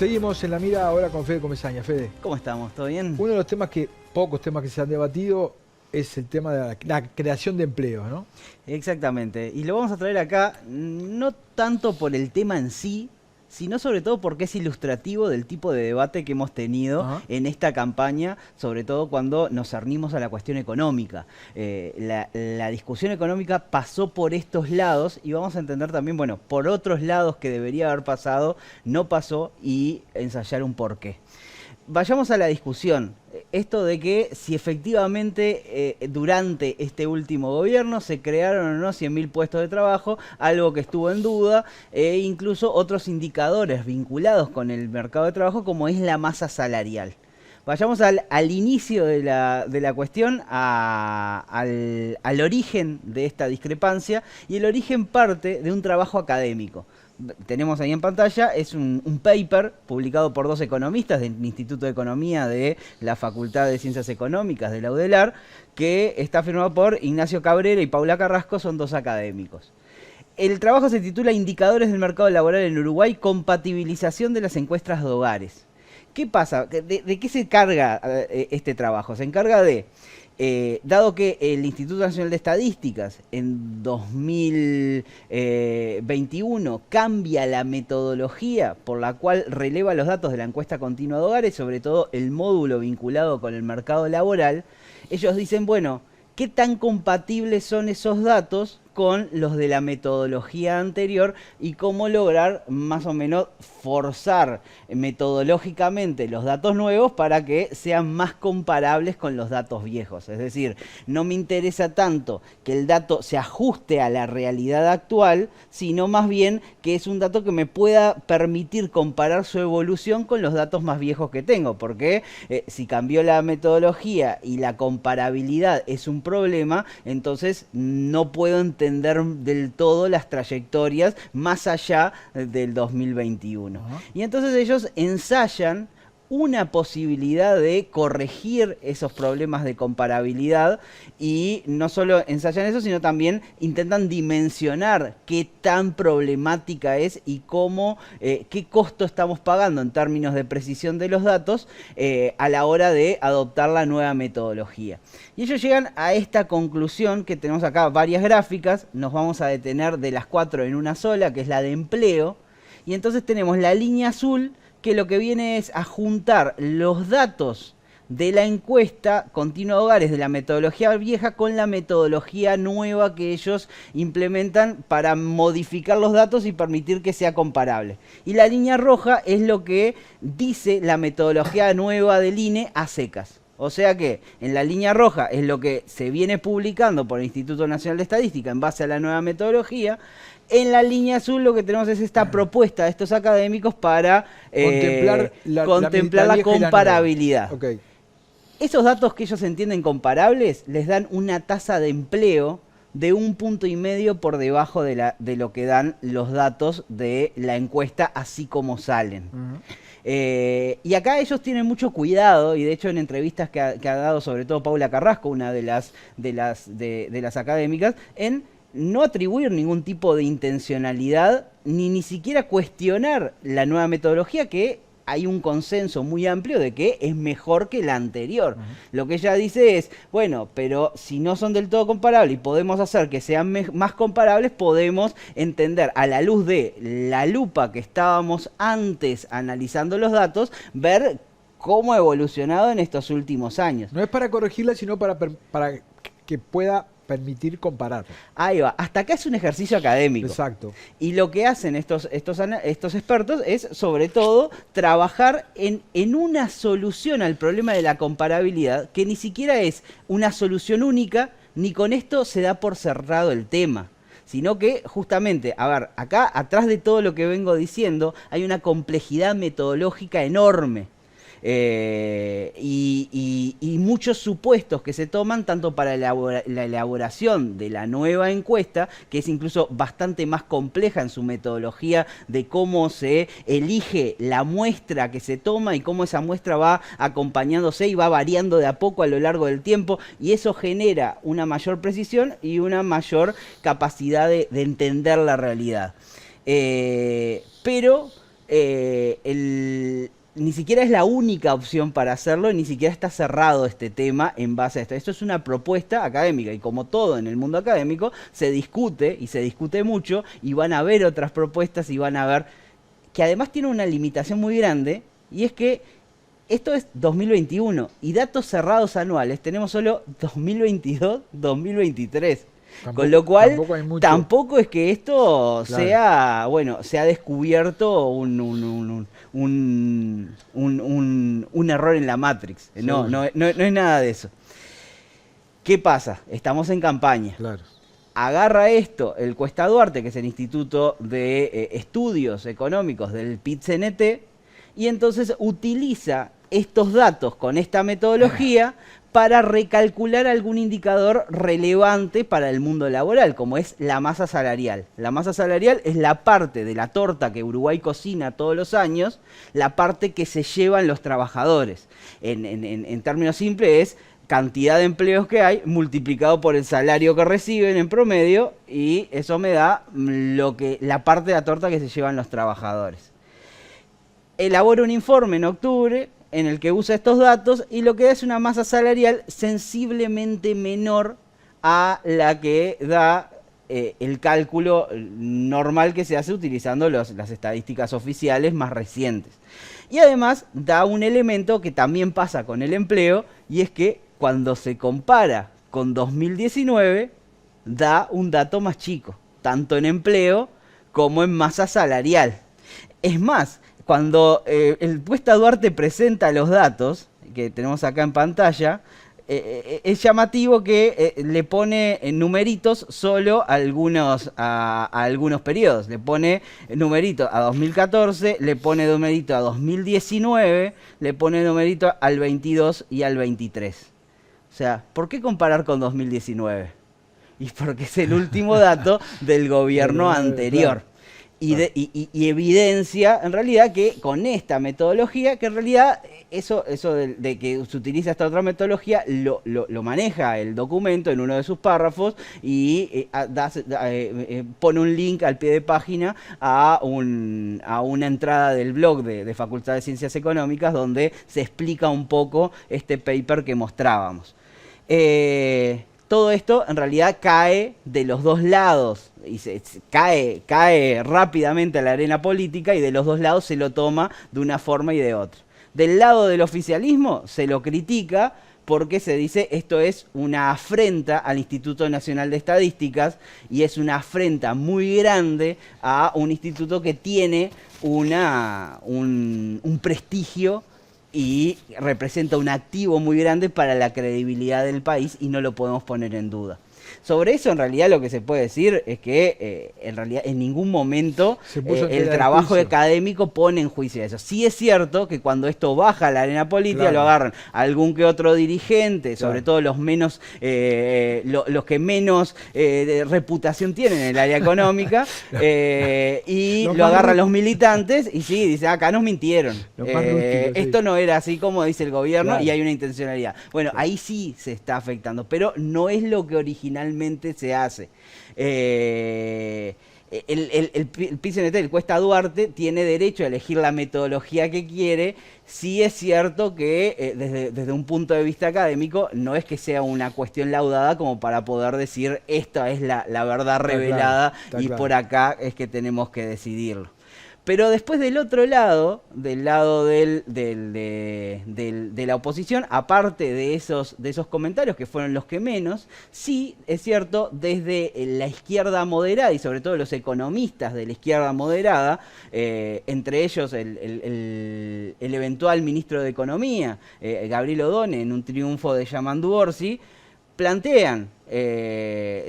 Seguimos en la mira ahora con Fede Comesaña. Fede, ¿Cómo estamos? ¿Todo bien? uno de los temas pocos temas que se han debatido es el tema de la creación de empleos, ¿no? Exactamente. Y lo vamos a traer acá, no tanto por el tema en sí, sino sobre todo porque es ilustrativo del tipo de debate que hemos tenido en esta campaña, sobre todo cuando nos cernimos a la cuestión económica. La discusión económica pasó por estos lados y vamos a entender también, bueno, por otros lados que debería haber pasado, no pasó y ensayar un porqué. Vayamos a la discusión. Esto de que si efectivamente durante este último gobierno se crearon o no 100.000 puestos de trabajo, algo que estuvo en duda, e incluso otros indicadores vinculados con el mercado de trabajo como es la masa salarial. Vayamos al inicio de la cuestión, al origen de esta discrepancia, y el origen parte de un trabajo académico. Tenemos ahí en pantalla, es un paper publicado por dos economistas del Instituto de Economía de la Facultad de Ciencias Económicas de la UDELAR, que está firmado por Ignacio Cabrera y Paula Carrasco, son dos académicos. El trabajo se titula Indicadores del mercado laboral en Uruguay, compatibilización de las encuestas de hogares. ¿Qué pasa? ¿De qué se encarga este trabajo? Se encarga de, dado que el Instituto Nacional de Estadísticas en 2021 cambia la metodología por la cual releva los datos de la encuesta continua de hogares, sobre todo el módulo vinculado con el mercado laboral, ellos dicen, bueno, ¿qué tan compatibles son esos datos con los de la metodología anterior y cómo lograr más o menos forzar metodológicamente los datos nuevos para que sean más comparables con los datos viejos? Es decir, no me interesa tanto que el dato se ajuste a la realidad actual, sino más bien que es un dato que me pueda permitir comparar su evolución con los datos más viejos que tengo, porque si cambió la metodología y la comparabilidad es un problema, entonces no puedo entender del todo las trayectorias más allá del 2021. Y entonces ellos ensayan una posibilidad de corregir esos problemas de comparabilidad, y no solo ensayan eso, sino también intentan dimensionar qué tan problemática es y cómo, qué costo estamos pagando en términos de precisión de los datos a la hora de adoptar la nueva metodología. Y ellos llegan a esta conclusión, que tenemos acá varias gráficas, nos vamos a detener de las 4 en una sola, que es la de empleo, y entonces tenemos la línea azul, que lo que viene es a juntar los datos de la encuesta continua de hogares de la metodología vieja con la metodología nueva que ellos implementan para modificar los datos y permitir que sea comparable. Y la línea roja es lo que dice la metodología nueva del INE a secas. O sea que en la línea roja es lo que se viene publicando por el Instituto Nacional de Estadística en base a la nueva metodología. En la línea azul lo que tenemos es esta propuesta de estos académicos para contemplar la comparabilidad. Okay. Esos datos que ellos entienden comparables les dan una tasa de empleo de 1,5 puntos por debajo de lo que dan los datos de la encuesta así como salen. Y acá ellos tienen mucho cuidado, y de hecho en entrevistas que ha dado sobre todo Paula Carrasco, una de las académicas, en no atribuir ningún tipo de intencionalidad ni siquiera cuestionar la nueva metodología, que hay un consenso muy amplio de que es mejor que la anterior. Lo que ella dice es, bueno, pero si no son del todo comparables y podemos hacer que sean más comparables, podemos entender a la luz de la lupa que estábamos antes analizando los datos, ver cómo ha evolucionado en estos últimos años. No es para corregirla, sino para que pueda permitir comparar. Ahí va, hasta acá es un ejercicio académico. Exacto. Y lo que hacen estos expertos es, sobre todo, trabajar en una solución al problema de la comparabilidad, que ni siquiera es una solución única, ni con esto se da por cerrado el tema, sino que justamente, a ver, acá atrás de todo lo que vengo diciendo hay una complejidad metodológica enorme. Y muchos supuestos que se toman tanto para la elaboración de la nueva encuesta, que es incluso bastante más compleja en su metodología de cómo se elige la muestra que se toma y cómo esa muestra va acompañándose y va variando de a poco a lo largo del tiempo, y eso genera una mayor precisión y una mayor capacidad de entender la realidad. Pero ni siquiera es la única opción para hacerlo, ni siquiera está cerrado este tema en base a esto. Esto es una propuesta académica y como todo en el mundo académico se discute y se discute mucho y van a haber otras propuestas y van a ver que además tiene una limitación muy grande y es que esto es 2021 y datos cerrados anuales tenemos solo 2022, 2023. Con lo cual, tampoco es que esto sea, bueno, se ha descubierto un error en la Matrix. No es nada de eso. ¿Qué pasa? Estamos en campaña. Claro. Agarra esto el Cuesta Duarte, que es el Instituto de Estudios Económicos del PIT-CNT, y entonces utiliza estos datos con esta metodología para recalcular algún indicador relevante para el mundo laboral, como es la masa salarial. La masa salarial es la parte de la torta que Uruguay cocina todos los años, la parte que se llevan los trabajadores. En términos simples es cantidad de empleos que hay multiplicado por el salario que reciben en promedio y eso me da la parte de la torta que se llevan los trabajadores. Elabora un informe en octubre en el que usa estos datos y lo que da es una masa salarial sensiblemente menor a la que da el cálculo normal que se hace utilizando las estadísticas oficiales más recientes. Y además da un elemento que también pasa con el empleo y es que cuando se compara con 2019 da un dato más chico, tanto en empleo como en masa salarial. Es más, cuando el Cuesta Duarte presenta los datos, que tenemos acá en pantalla, es llamativo que le pone numeritos solo a algunos periodos. Le pone numerito a 2014, le pone numerito a 2019, le pone numerito al 22 y al 23. O sea, ¿por qué comparar con 2019? Y porque es el último dato del gobierno anterior. Y evidencia en realidad que con esta metodología, que en realidad eso de que se utiliza esta otra metodología lo maneja el documento en uno de sus párrafos y pone un link al pie de página a una entrada del blog de Facultad de Ciencias Económicas donde se explica un poco este paper que mostrábamos. Todo esto en realidad cae de los dos lados y cae rápidamente a la arena política y de los dos lados se lo toma de una forma y de otra. Del lado del oficialismo se lo critica porque se dice esto es una afrenta al Instituto Nacional de Estadísticas y es una afrenta muy grande a un instituto que tiene un prestigio y representa un activo muy grande para la credibilidad del país y no lo podemos poner en duda. Sobre eso, en realidad, lo que se puede decir es que en realidad en ningún momento el trabajo académico pone en juicio eso. Sí es cierto que cuando esto baja a la arena política, lo agarran algún que otro dirigente, sobre todo los menos, los que menos reputación tienen en el área económica, y lo agarran los militantes y sí, dice, acá nos mintieron. Esto no era así como dice el gobierno y hay una intencionalidad. Bueno, ahí sí se está afectando, pero no es lo que originalmente se hace. El PIT-CNT, el Cuesta Duarte, tiene derecho a elegir la metodología que quiere. Sí es cierto que desde un punto de vista académico no es que sea una cuestión laudada como para poder decir esta es la verdad revelada y por acá es que tenemos que decidirlo. Pero después del otro lado, del lado de la oposición, aparte de esos comentarios que fueron los que menos, sí es cierto, desde la izquierda moderada y sobre todo los economistas de la izquierda moderada, entre ellos el eventual ministro de Economía, Gabriel Odone, en un triunfo de Yamandu Orsi, plantean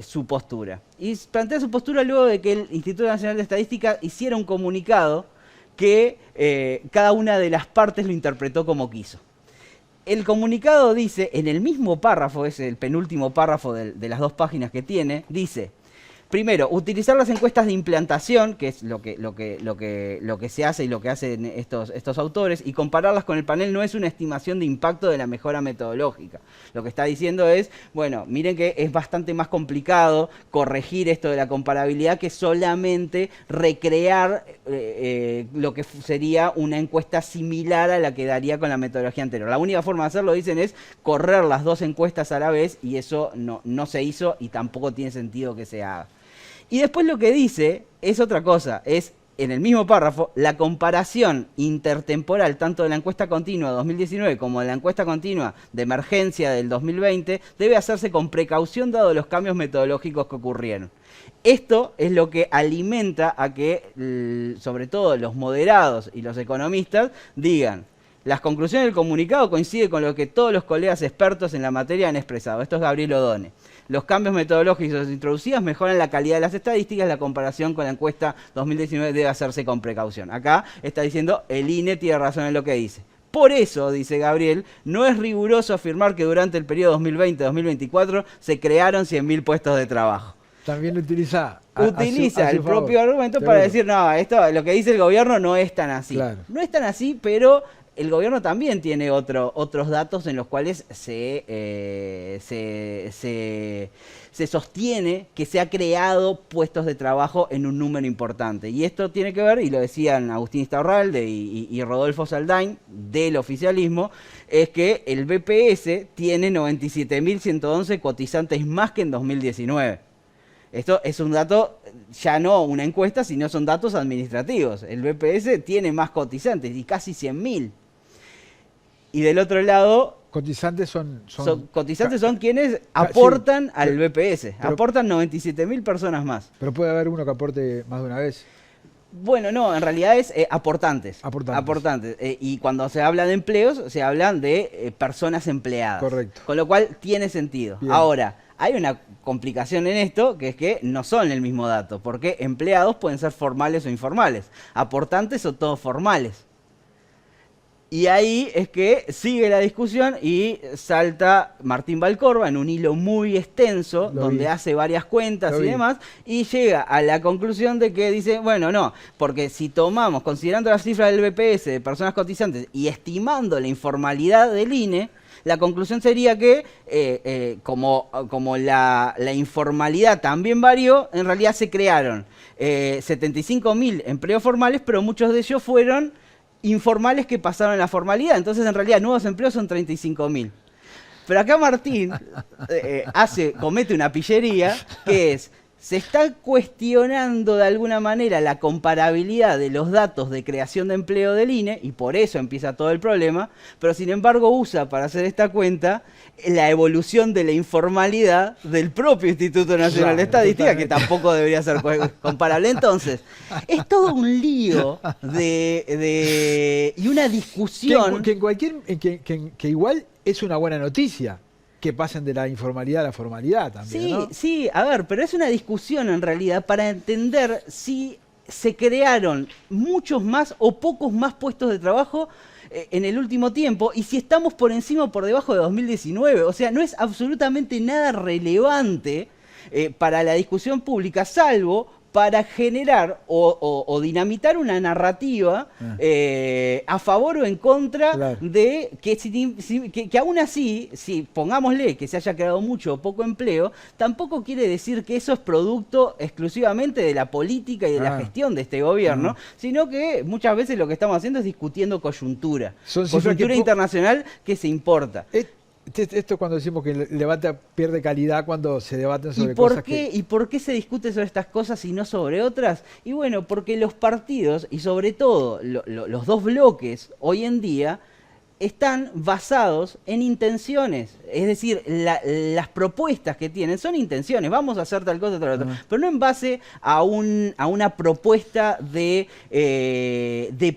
su postura. Y plantea su postura luego de que el Instituto Nacional de Estadística hiciera un comunicado que cada una de las partes lo interpretó como quiso. El comunicado dice, en el mismo párrafo, es el penúltimo párrafo de las dos páginas que tiene, dice: Primero, utilizar las encuestas de implantación, que es lo que se hace y lo que hacen estos autores, y compararlas con el panel no es una estimación de impacto de la mejora metodológica. Lo que está diciendo es, bueno, miren que es bastante más complicado corregir esto de la comparabilidad que solamente recrear lo que sería una encuesta similar a la que daría con la metodología anterior. La única forma de hacerlo, dicen, es correr las dos encuestas a la vez, y eso no se hizo y tampoco tiene sentido que se haga. Y después lo que dice es otra cosa, es en el mismo párrafo, la comparación intertemporal tanto de la encuesta continua 2019 como de la encuesta continua de emergencia del 2020 debe hacerse con precaución dado los cambios metodológicos que ocurrieron. Esto es lo que alimenta a que, sobre todo los moderados y los economistas, digan: las conclusiones del comunicado coinciden con lo que todos los colegas expertos en la materia han expresado. Esto es Gabriel Odone. Los cambios metodológicos introducidos mejoran la calidad de las estadísticas. La comparación con la encuesta 2019 debe hacerse con precaución. Acá está diciendo, el INE tiene razón en lo que dice. Por eso, dice Gabriel, no es riguroso afirmar que durante el periodo 2020-2024 se crearon 100.000 puestos de trabajo. También utiliza el propio argumento para decir, no, esto, lo que dice el gobierno no es tan así. Claro. No es tan así, pero el gobierno también tiene otros datos en los cuales se sostiene que se ha creado puestos de trabajo en un número importante. Y esto tiene que ver, y lo decían Agustín Iztaurralde y Rodolfo Saldain, del oficialismo, es que el BPS tiene 97.111 cotizantes más que en 2019. Esto es un dato, ya no una encuesta, sino son datos administrativos. El BPS tiene más cotizantes, y casi 100.000. Y del otro lado, cotizantes son quienes aportan al pero, BPS. Aportan 97.000 personas más. Pero puede haber uno que aporte más de una vez. Bueno, no, en realidad es aportantes. Y cuando se habla de empleos, se hablan de personas empleadas. Correcto. Con lo cual tiene sentido. Bien. Ahora, hay una complicación en esto, que es que no son el mismo dato, porque empleados pueden ser formales o informales. Aportantes son todos formales. Y ahí es que sigue la discusión y salta Martín Valcorba en un hilo muy extenso, donde hace varias cuentas y demás, y llega a la conclusión de que dice, bueno, no, porque si tomamos, considerando las cifras del BPS de personas cotizantes y estimando la informalidad del INE, la conclusión sería que, como la informalidad también varió, en realidad se crearon 75.000 empleos formales, pero muchos de ellos fueron informales que pasaron a la formalidad. Entonces, en realidad, nuevos empleos son 35.000. Pero acá Martín comete una pillería, que es, se está cuestionando de alguna manera la comparabilidad de los datos de creación de empleo del INE, y por eso empieza todo el problema, pero sin embargo usa para hacer esta cuenta la evolución de la informalidad del propio Instituto Nacional de Estadística, que tampoco debería ser comparable. Entonces, es todo un lío y una discusión que igual es una buena noticia que pasen de la informalidad a la formalidad también, sí, ¿no? Sí, a ver, pero es una discusión en realidad para entender si se crearon muchos más o pocos más puestos de trabajo en el último tiempo, y si estamos por encima o por debajo de 2019. O sea, no es absolutamente nada relevante para la discusión pública, salvo para generar o dinamitar una narrativa a favor o en contra de que aún así, si pongámosle que se haya creado mucho o poco empleo, tampoco quiere decir que eso es producto exclusivamente de la política y de la gestión de este gobierno, sino que muchas veces lo que estamos haciendo es discutiendo coyuntura. Coyuntura internacional que se importa. Esto cuando decimos que el debate pierde calidad cuando se debaten sobre cosas ¿Y por qué se discute sobre estas cosas y no sobre otras? Y bueno, porque los partidos, y sobre todo los dos bloques hoy en día, están basados en intenciones. Es decir, las propuestas que tienen son intenciones. Vamos a hacer tal cosa, tal otra. Pero no en base a una propuesta de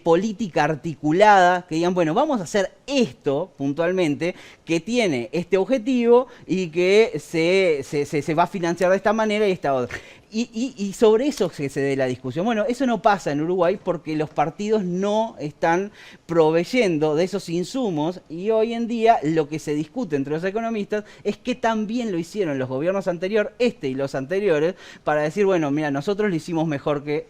política articulada, que digan, bueno, vamos a hacer esto puntualmente, que tiene este objetivo y que se va a financiar de esta manera y esta otra. Y sobre eso se dé la discusión. Bueno, eso no pasa en Uruguay porque los partidos no están proveyendo de esos insumos y hoy en día lo que se discute entre los economistas es que también lo hicieron los gobiernos anteriores, y los anteriores, para decir, bueno, mira, nosotros lo hicimos mejor que...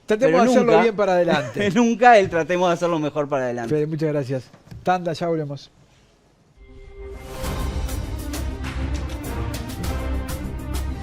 Tratemos de hacerlo bien para adelante. Nunca el tratemos de hacerlo mejor para adelante. Fede, muchas gracias. Tanda, ya volvemos.